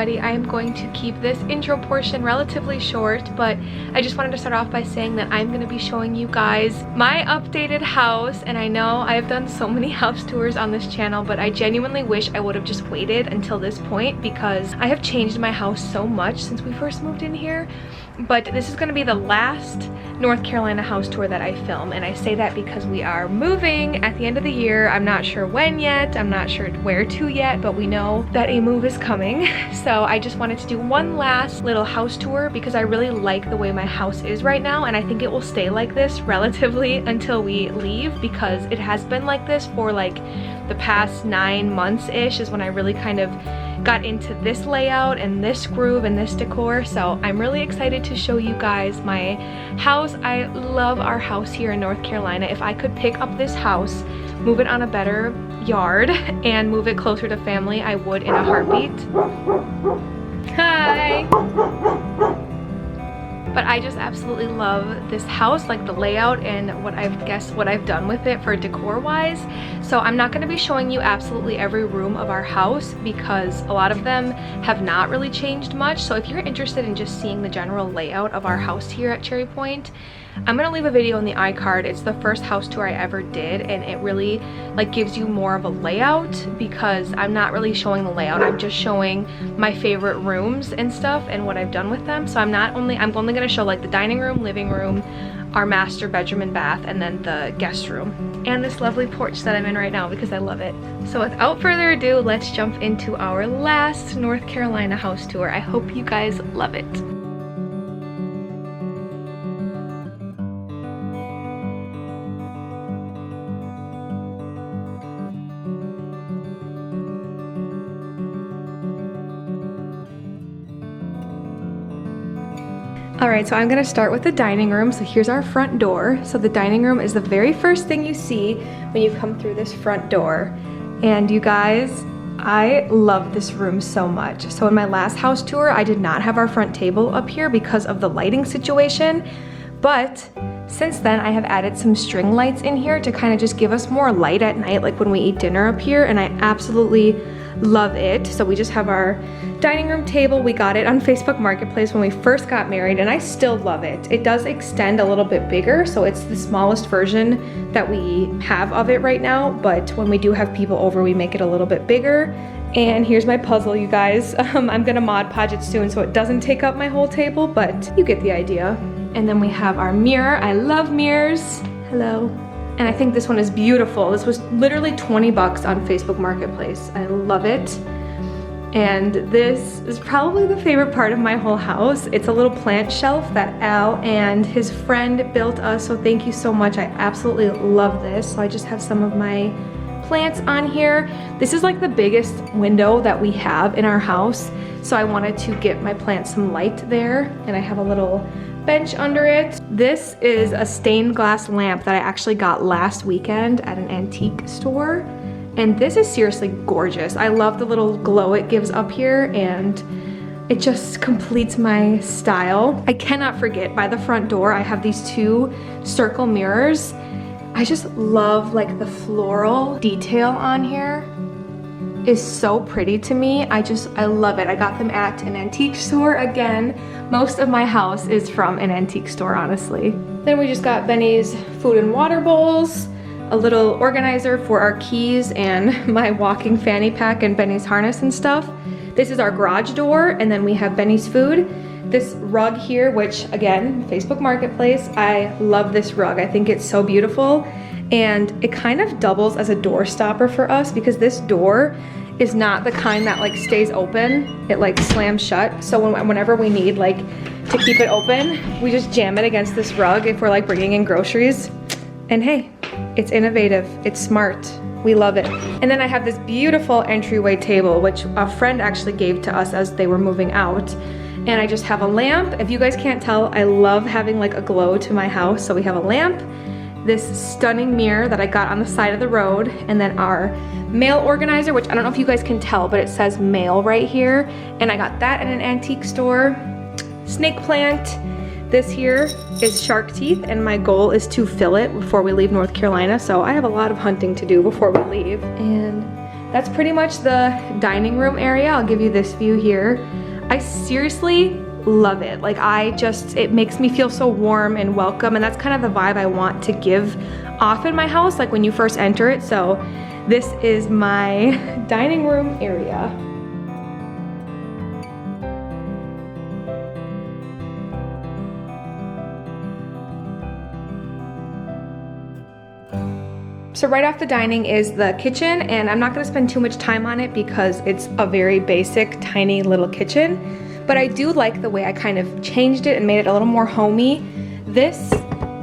everybody. I am going to keep this intro portion relatively short, but I just wanted to start off by saying that I'm going to be showing you guys my updated house. And I know I've done so many house tours on this channel, but I genuinely wish I would have just waited until this point because I have changed my house so much since we first moved in here. But this is going to be the last North Carolina house tour that I film, and I say that because we are moving at the end of the year. I'm not sure when yet, I'm not sure where to yet, but we know that a move is coming. So I just wanted to do one last little house tour because I really like the way my house is right now, and I think it will stay like this relatively until we leave, because it has been like this for like the past 9 months-ish is when I really kind of got into this layout and this groove and this decor. So I'm really excited to show you guys my house. I love our house here in North Carolina. If I could pick up this house, move it on a better yard, and move it closer to family, I would in a heartbeat. Hi! But I just absolutely love this house, like the layout and what I've done with it for decor wise. So I'm not going to be showing you absolutely every room of our house because a lot of them have not really changed much. So if you're interested in just seeing the general layout of our house here at Cherry Point, I'm gonna leave a video in the iCard. It's the first house tour I ever did, and it really like gives you more of a layout because I'm not really showing the layout. I'm just showing my favorite rooms and stuff and what I've done with them. So I'm only gonna show like the dining room, living room, our master bedroom and bath, and then the guest room, and this lovely porch that I'm in right now because I love it. So without further ado, let's jump into our last North Carolina house tour. I hope you guys love it. Alright, so I'm going to start with the dining room. So here's our front door. So the dining room is the very first thing you see when you come through this front door. And you guys, I love this room so much. So in my last house tour, I did not have our front table up here because of the lighting situation. But since then, I have added some string lights in here to kind of just give us more light at night, like when we eat dinner up here. And I absolutely love it. So we just have our dining room table. We got it on Facebook Marketplace when we first got married, and I still love it. It does extend a little bit bigger, so it's the smallest version that we have of it right now, but when we do have people over, we make it a little bit bigger. And here's my puzzle, you guys. I'm gonna Mod Podge it soon so it doesn't take up my whole table, but you get the idea. And then we have our mirror. I love mirrors. Hello. And I think this one is beautiful. This was literally 20 bucks on Facebook Marketplace. I love it. And this is probably the favorite part of my whole house. It's a little plant shelf that Al and his friend built us, so thank you so much. I absolutely love this. So I just have some of my plants on here. This is like the biggest window that we have in our house, so I wanted to get my plants some light there, and I have a little bench under it. This is a stained glass lamp that I actually got last weekend at an antique store, and this is seriously gorgeous. I love the little glow it gives up here, and it just completes my style. I cannot forget, by the front door I have these 2 circle mirrors. I just love like the floral detail on here is so pretty to me. I love it. I got them at an antique store. Again, most of my house is from an antique store, honestly. Then we just got Benny's food and water bowls, a little organizer for our keys and my walking fanny pack and Benny's harness and stuff. This is our garage door, and then we have Benny's food. This rug here, which again, Facebook Marketplace, I love this rug. I think it's so beautiful. And it kind of doubles as a door stopper for us because this door is not the kind that like stays open. It like slams shut. So whenever we need like to keep it open, we just jam it against this rug if we're like bringing in groceries. And hey, it's innovative, it's smart. We love it. And then I have this beautiful entryway table, which a friend actually gave to us as they were moving out. And I just have a lamp. If you guys can't tell, I love having like a glow to my house. So we have a lamp, this stunning mirror that I got on the side of the road, and then our mail organizer, which I don't know if you guys can tell, but it says mail right here. And I got that at an antique store. Snake plant. This here is shark teeth, and my goal is to fill it before we leave North Carolina. So I have a lot of hunting to do before we leave. And that's pretty much the dining room area. I'll give you this view here. I seriously love it. Like it makes me feel so warm and welcome, and that's kind of the vibe I want to give off in my house, like when you first enter it. So this is my dining room area. So right off the dining is the kitchen, and I'm not gonna spend too much time on it because it's a very basic, tiny little kitchen. But I do like the way I kind of changed it and made it a little more homey. This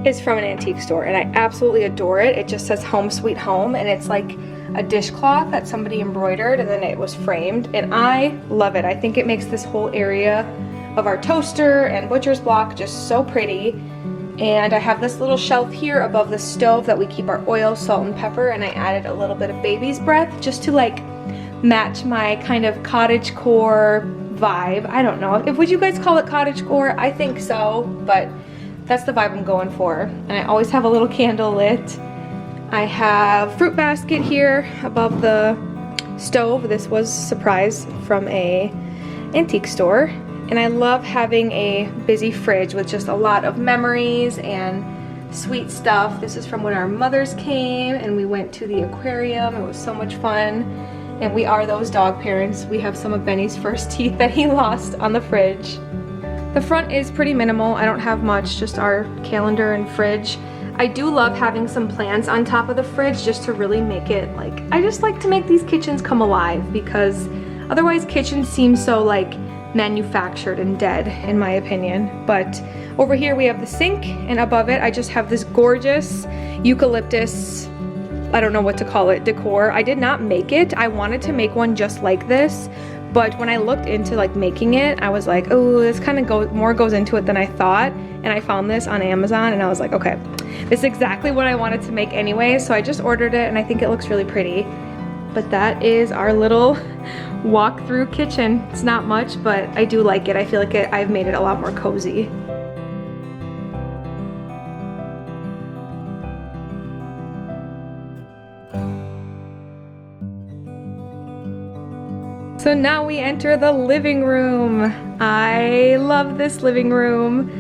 is from an antique store, and I absolutely adore it. It just says Home Sweet Home, and it's like a dishcloth that somebody embroidered, and then it was framed, and I love it. I think it makes this whole area of our toaster and butcher's block just so pretty. And I have this little shelf here above the stove that we keep our oil, salt, and pepper, and I added a little bit of baby's breath just to like match my kind of cottage core vibe. I don't know, would you guys call it cottage core? I think so, but that's the vibe I'm going for. And I always have a little candle lit. I have fruit basket here above the stove. This was a surprise from a antique store. And I love having a busy fridge with just a lot of memories and sweet stuff. This is from when our mothers came and we went to the aquarium. It was so much fun. And we are those dog parents. We have some of Benny's first teeth that he lost on the fridge. The front is pretty minimal. I don't have much, just our calendar and fridge. I do love having some plants on top of the fridge just to really make it like, I just like to make these kitchens come alive, because otherwise kitchens seem so like manufactured and dead in my opinion. But over here we have the sink, and above it I just have this gorgeous eucalyptus, I don't know what to call it, decor. I did not make it. I wanted to make one just like this, but when I looked into like making it, I was like, oh, this kind of more goes into it than I thought. And I found this on Amazon, and I was like, okay, this is exactly what I wanted to make anyway. So I just ordered it, and I think it looks really pretty. But that is our little walk-through kitchen. It's not much, but I do like it. I feel like I've made it a lot more cozy. So now we enter the living room. I love this living room,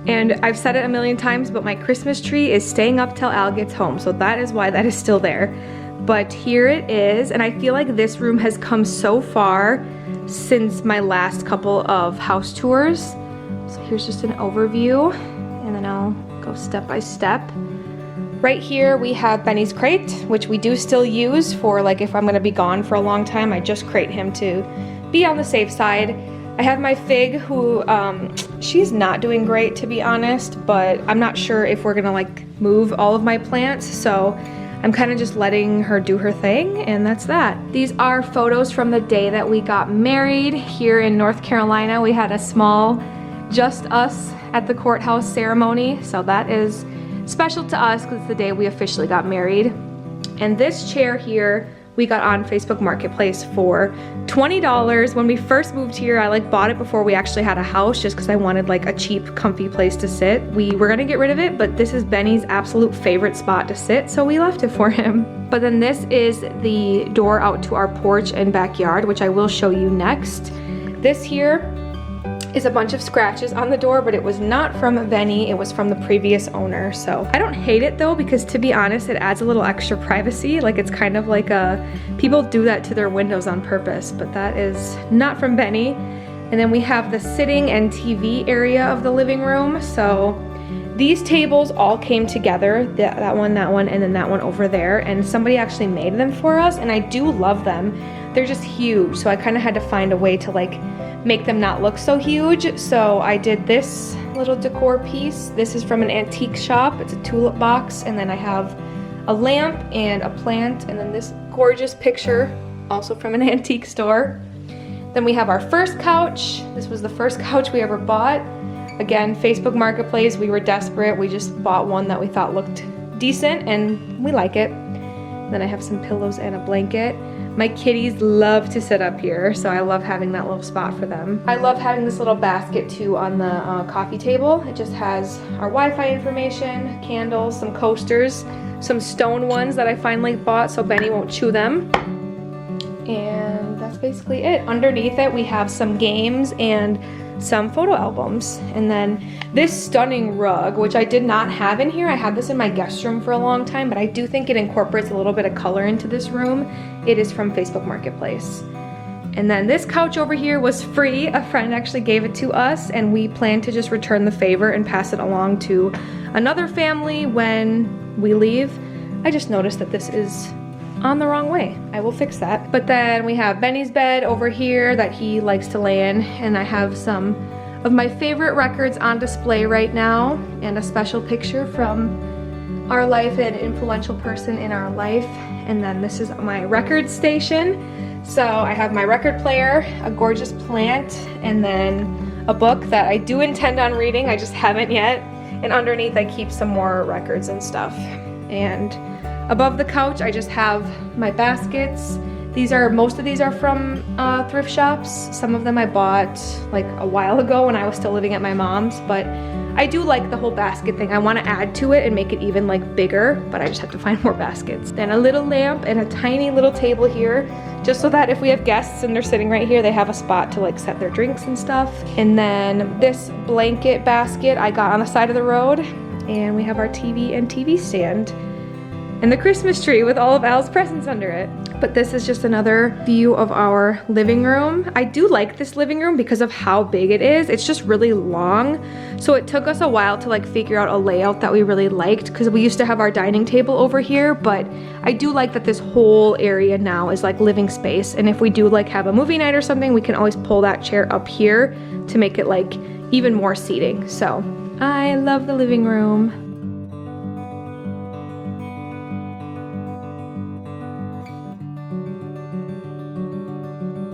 and I've said it a million times, but my Christmas tree is staying up till Al gets home, so that is why that is still there. But here it is, and I feel like this room has come so far since my last couple of house tours. So here's just an overview, and then I'll go step by step. Right here we have Benny's crate, which we do still use for like if I'm gonna be gone for a long time. I just crate him to be on the safe side. I have my Fig, who she's not doing great to be honest, but I'm not sure if we're gonna like move all of my plants, so I'm kind of just letting her do her thing, and that's that. These are photos from the day that we got married here in North Carolina. We had a small just us at the courthouse ceremony, so that is special to us because it's the day we officially got married. And this chair here we got on Facebook Marketplace for $20. When we first moved here, I like bought it before we actually had a house just because I wanted like a cheap, comfy place to sit. We were gonna get rid of it, but this is Benny's absolute favorite spot to sit, so we left it for him. But then this is the door out to our porch and backyard, which I will show you next. This here is a bunch of scratches on the door, but it was not from Benny, it was from the previous owner. So I don't hate it though, because to be honest, it adds a little extra privacy. Like it's kind of like people do that to their windows on purpose, but that is not from Benny. And then we have the sitting and TV area of the living room. So these tables all came together, that one, and then that one over there, and somebody actually made them for us, and I do love them. They're just huge, so I kind of had to find a way to like make them not look so huge. So I did this little decor piece. This is from an antique shop. It's a tulip box, and then I have a lamp and a plant, and then this gorgeous picture also from an antique store. Then we have our first couch. This was the first couch we ever bought. Again, Facebook Marketplace, we were desperate. We just bought one that we thought looked decent, and we like it. Then I have some pillows and a blanket. My kitties love to sit up here, so I love having that little spot for them. I love having this little basket too on the coffee table. It just has our Wi-Fi information, candles, some coasters, some stone ones that I finally bought so Benny won't chew them. And that's basically it. Underneath it, we have some games and some photo albums. And then this stunning rug, which I did not have in here. I had this in my guest room for a long time, but I do think it incorporates a little bit of color into this room. It is from Facebook Marketplace. And then this couch over here was free. A friend actually gave it to us, and we plan to just return the favor and pass it along to another family when we leave. I just noticed that this is on the wrong way. I will fix that. But then we have Benny's bed over here that he likes to lay in, and I have some of my favorite records on display right now, and a special picture from our life, an influential person in our life. And then this is my record station. So I have my record player, a gorgeous plant, and then a book that I do intend on reading, I just haven't yet. And underneath I keep some more records and stuff. And above the couch I just have my baskets. Most of these are from thrift shops. Some of them I bought like a while ago when I was still living at my mom's, but I do like the whole basket thing. I want to add to it and make it even like bigger, but I just have to find more baskets. Then a little lamp and a tiny little table here, just so that if we have guests and they're sitting right here, they have a spot to like set their drinks and stuff. And then this blanket basket I got on the side of the road, and we have our TV and TV stand and the Christmas tree with all of Al's presents under it. But this is just another view of our living room. I do like this living room because of how big it is. It's just really long. So it took us a while to like figure out a layout that we really liked, because we used to have our dining table over here, but I do like that this whole area now is like living space. And if we do like have a movie night or something, we can always pull that chair up here to make it like even more seating. So I love the living room.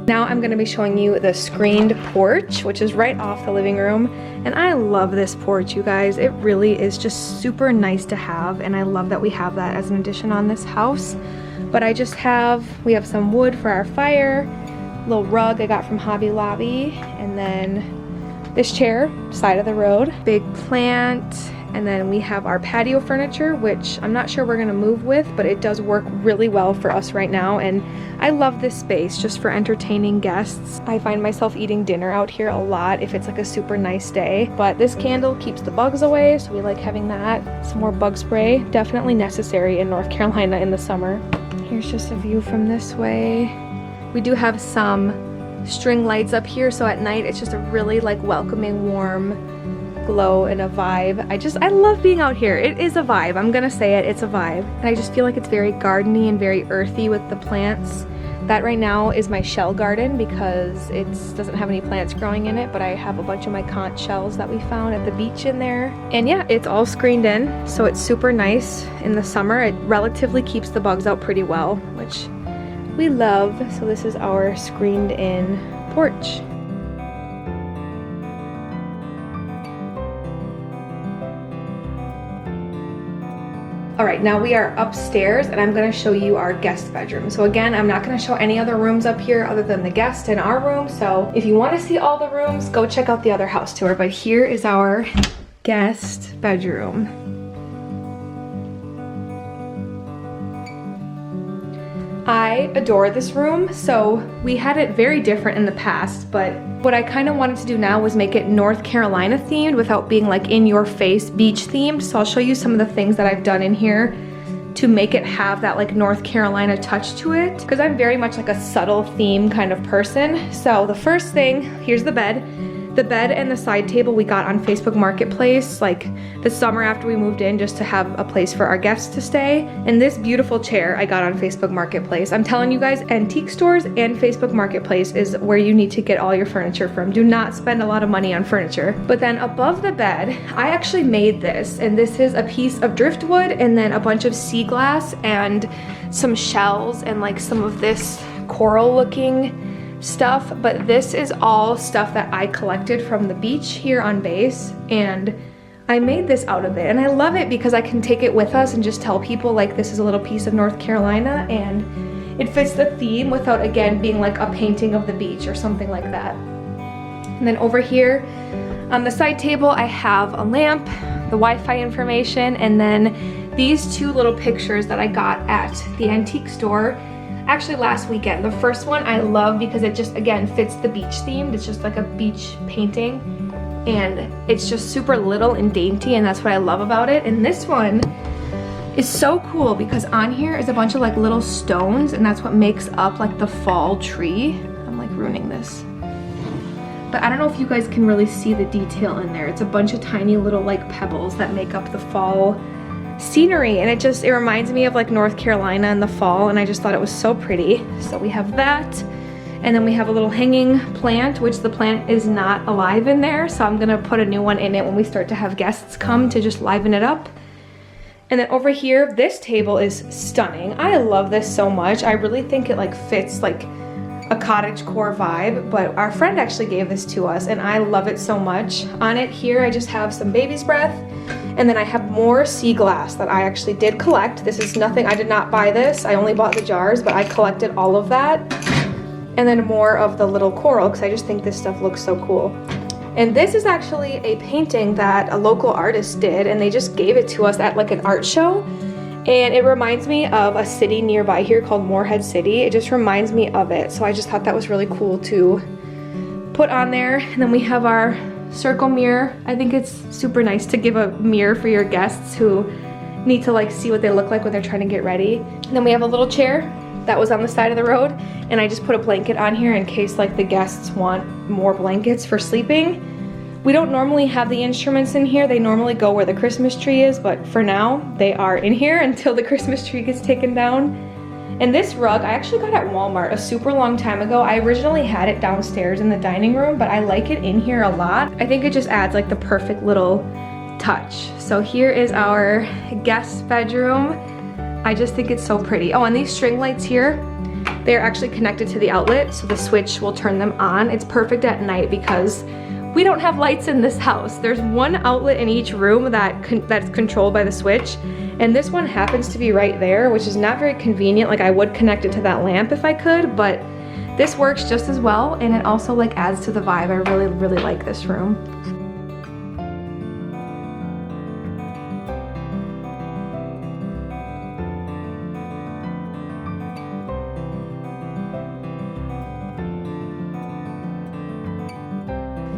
Now I'm going to be showing you the screened porch, which is right off the living room. And I love this porch, you guys. It really is just super nice to have, and I love that we have that as an addition on this house. But we have some wood for our fire, little rug I got from Hobby Lobby, and then this chair, side of the road, big plant. And then we have our patio furniture, which I'm not sure we're gonna move with, but it does work really well for us right now. And I love this space just for entertaining guests. I find myself eating dinner out here a lot if it's like a super nice day. But this candle keeps the bugs away, so we like having that. Some more bug spray, definitely necessary in North Carolina in the summer. Here's just a view from this way. We do have some string lights up here, so at night it's just a really like welcoming, warm glow and a vibe. I love being out here. It is a vibe. I'm gonna say it, it's a vibe. And I just feel like it's very gardeny and very earthy with the plants. That right now is my shell garden because it doesn't have any plants growing in it, but I have a bunch of my conch shells that we found at the beach in there. And yeah, it's all screened in, so it's super nice in the summer. It relatively keeps the bugs out pretty well, which we love. So this is our screened in porch. All right, now we are upstairs and I'm gonna show you our guest bedroom. So again, I'm not gonna show any other rooms up here other than the guest and our room. So if you wanna see all the rooms, go check out the other house tour. But here is our guest bedroom. I adore this room. So we had it very different in the past, but what I kind of wanted to do now was make it North Carolina themed without being like in your face beach themed. So I'll show you some of the things that I've done in here to make it have that like North Carolina touch to it, because I'm very much like a subtle theme kind of person. So the first thing, here's the bed. The bed and the side table we got on Facebook Marketplace like the summer after we moved in, just to have a place for our guests to stay. And this beautiful chair I got on Facebook Marketplace. I'm telling you guys, antique stores and Facebook Marketplace is where you need to get all your furniture from. Do not spend a lot of money on furniture. But then above the bed, I actually made this, and this is a piece of driftwood and then a bunch of sea glass and some shells and like some of this coral looking stuff. But this is all stuff that I collected from the beach here on base, and I made this out of it. And I love it because I can take it with us and just tell people like this is a little piece of North Carolina, and it fits the theme without again being like a painting of the beach or something like that. And then over here on the side table I have a lamp, the Wi-Fi information, and then these two little pictures that I got at the antique store. actually last weekend. The first one I love because it just, again, fits the beach themed. It's just like a beach painting, and it's just super little and dainty, and that's what I love about it. And this one is so cool because on here is a bunch of like little stones, and that's what makes up like the fall tree. I'm like ruining this. But I don't know if you guys can really see the detail in there. It's a bunch of tiny little like pebbles that make up the fall scenery, and it reminds me of like North Carolina in the fall, and I just thought it was so pretty. So we have that, and then we have a little hanging plant, which the plant is not alive in there, so I'm gonna put a new one in it when we start to have guests come to just liven it up. And then over here, this table is stunning. I love this so much. I really think it like fits like a cottage core vibe, but our friend actually gave this to us and I love it so much. On it here, I just have some baby's breath, and then I have more sea glass that I actually did collect. This is nothing, I did not buy this. I only bought the jars, but I collected all of that. And then more of the little coral, because I just think this stuff looks so cool. And this is actually a painting that a local artist did, and they just gave it to us at like an art show. And it reminds me of a city nearby here called Morehead City. It just reminds me of it. So I just thought that was really cool to put on there. And then we have our circle mirror. I think it's super nice to give a mirror for your guests who need to like see what they look like when they're trying to get ready. And then we have a little chair that was on the side of the road, and I just put a blanket on here in case like the guests want more blankets for sleeping. We don't normally have the instruments in here. They normally go where the Christmas tree is, but for now they are in here until the Christmas tree gets taken down. And this rug I actually got at Walmart a super long time ago. I originally had it downstairs in the dining room, but I like it in here a lot. I think it just adds like the perfect little touch. So here is our guest bedroom. I just think it's so pretty. Oh, and these string lights here, they're actually connected to the outlet, so the switch will turn them on. It's perfect at night because we don't have lights in this house. There's one outlet in each room that's controlled by the switch, and this one happens to be right there, which is not very convenient. Like I would connect it to that lamp if I could, but this works just as well, and it also like adds to the vibe. I really, really like this room.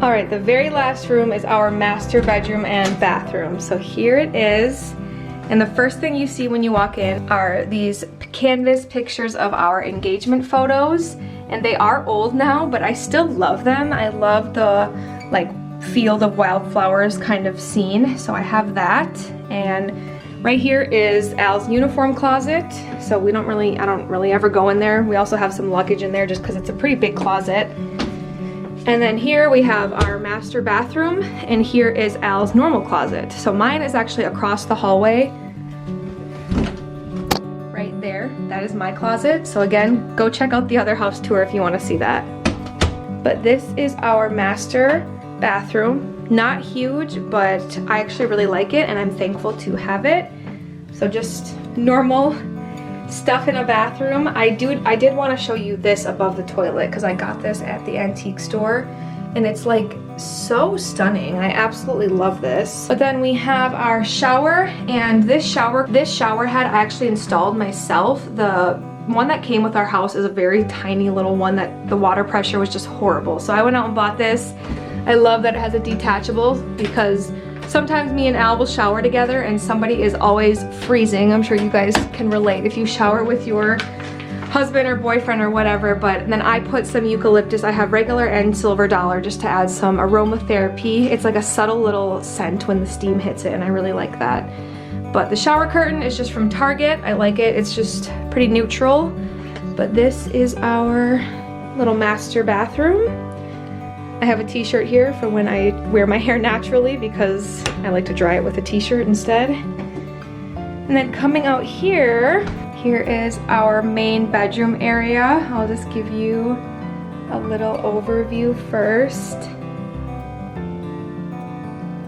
All right, the very last room is our master bedroom and bathroom. So here it is. And the first thing you see when you walk in are these canvas pictures of our engagement photos. And they are old now, but I still love them. I love the like field of wildflowers kind of scene. So I have that. And right here is Al's uniform closet. So I don't really ever go in there. We also have some luggage in there just because it's a pretty big closet. And then here we have our master bathroom, and here is Al's normal closet. So mine is actually across the hallway. Right there, that is my closet. So again, go check out the other house tour if you want to see that. But this is our master bathroom. Not huge, but I actually really like it and I'm thankful to have it. So just normal stuff in a bathroom. I did want to show you this above the toilet because I got this at the antique store and it's like so stunning. I absolutely love this. But then we have our shower, and this shower head I actually installed myself. The one that came with our house is a very tiny little one that the water pressure was just horrible. So I went out and bought this. I love that it has a detachable because sometimes me and Al will shower together and somebody is always freezing. I'm sure you guys can relate if you shower with your husband or boyfriend or whatever. But then I put some eucalyptus. I have regular and silver dollar just to add some aromatherapy. It's like a subtle little scent when the steam hits it, and I really like that. But the shower curtain is just from Target. I like it. It's just pretty neutral. But this is our little master bathroom. I have a t-shirt here for when I wear my hair naturally because I like to dry it with a t-shirt instead. And then coming out here is our main bedroom area. I'll just give you a little overview first.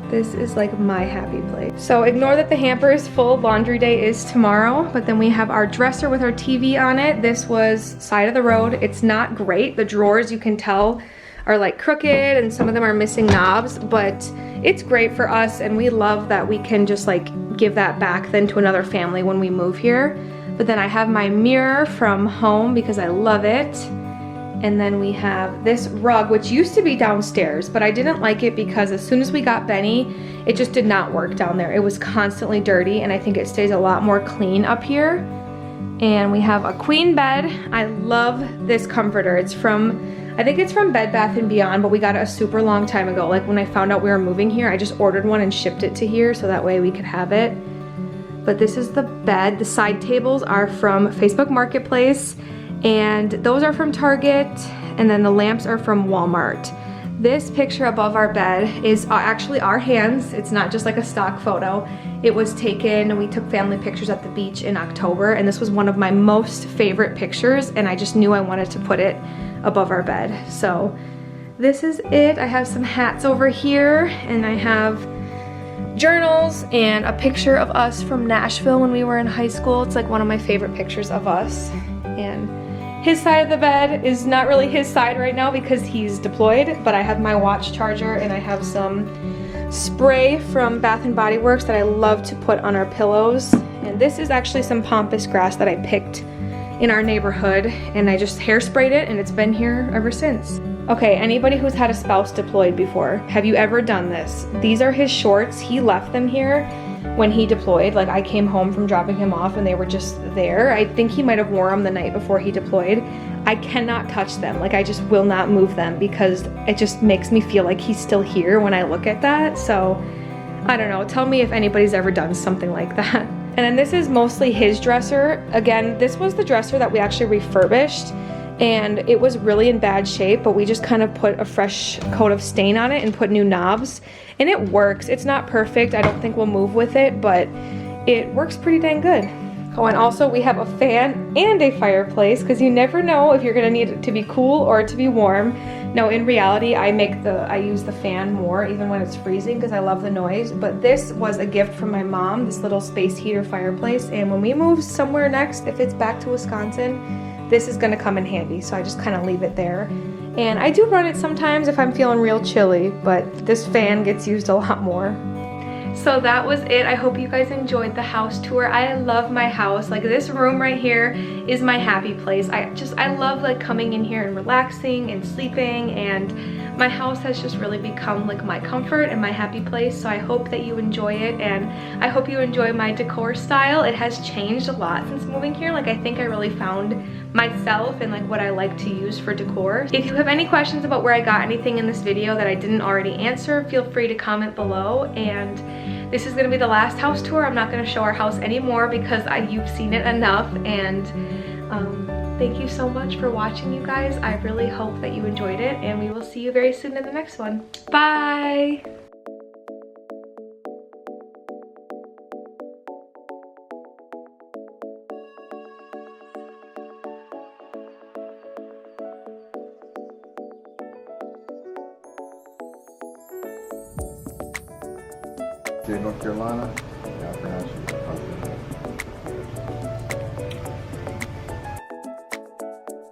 This is like my happy place. So ignore that the hamper is full. Laundry day is tomorrow, but then we have our dresser with our TV on it. This was side of the road. It's not great. The drawers, you can tell, are like crooked and some of them are missing knobs, but it's great for us and we love that we can just like give that back then to another family when we move here. But then I have my mirror from home because I love it. And then we have this rug, which used to be downstairs, but I didn't like it because as soon as we got Benny, it just did not work down there. It was constantly dirty, and I think it stays a lot more clean up here. And we have a queen bed. I love this comforter. It's from, I think it's from Bed Bath & Beyond, but we got it a super long time ago. Like when I found out we were moving here, I just ordered one and shipped it to here so that way we could have it. But this is the bed. The side tables are from Facebook Marketplace, and those are from Target, and then the lamps are from Walmart. This picture above our bed is actually our hands. It's not just like a stock photo. It was taken, we took family pictures at the beach in October, and this was one of my most favorite pictures, and I just knew I wanted to put it above our bed. So this is it. I have some hats over here, and I have journals and a picture of us from Nashville when we were in high school. It's like one of my favorite pictures of us. And his side of the bed is not really his side right now because he's deployed, but I have my watch charger and I have some spray from Bath & Body Works that I love to put on our pillows. And this is actually some pampas grass that I picked in our neighborhood, and I just hairsprayed it, and it's been here ever since. Okay, anybody who's had a spouse deployed before, have you ever done this? These are his shorts. He left them here when he deployed. Like, I came home from dropping him off and they were just there. I think he might have worn them the night before he deployed. I cannot touch them. Like, I just will not move them because it just makes me feel like he's still here when I look at that. So I don't know, tell me if anybody's ever done something like that. And then this is mostly his dresser. Again, this was the dresser that we actually refurbished, and it was really in bad shape, but we just kind of put a fresh coat of stain on it and put new knobs, and it works. It's not perfect. I don't think we'll move with it, but it works pretty dang good. Oh, and also we have a fan and a fireplace because you never know if you're gonna need it to be cool or to be warm. No, in reality, I use the fan more even when it's freezing because I love the noise. But this was a gift from my mom, this little space heater fireplace. And when we move somewhere next, if it's back to Wisconsin, this is gonna come in handy. So I just kind of leave it there. And I do run it sometimes if I'm feeling real chilly, but this fan gets used a lot more. So that was it. I hope you guys enjoyed the house tour. I love my house. Like, this room right here is my happy place. I love like coming in here and relaxing and sleeping, and my house has just really become like my comfort and my happy place. So I hope that you enjoy it, and I hope you enjoy my decor style. It has changed a lot since moving here. Like, I think I really found myself and like what I like to use for decor. If you have any questions about where I got anything in this video that I didn't already answer, feel free to comment below. And this is gonna be the last house tour. I'm not gonna show our house anymore because you've seen it enough. And thank you so much for watching, you guys. I really hope that you enjoyed it, and we will see you very soon in the next one. Bye! North Carolina.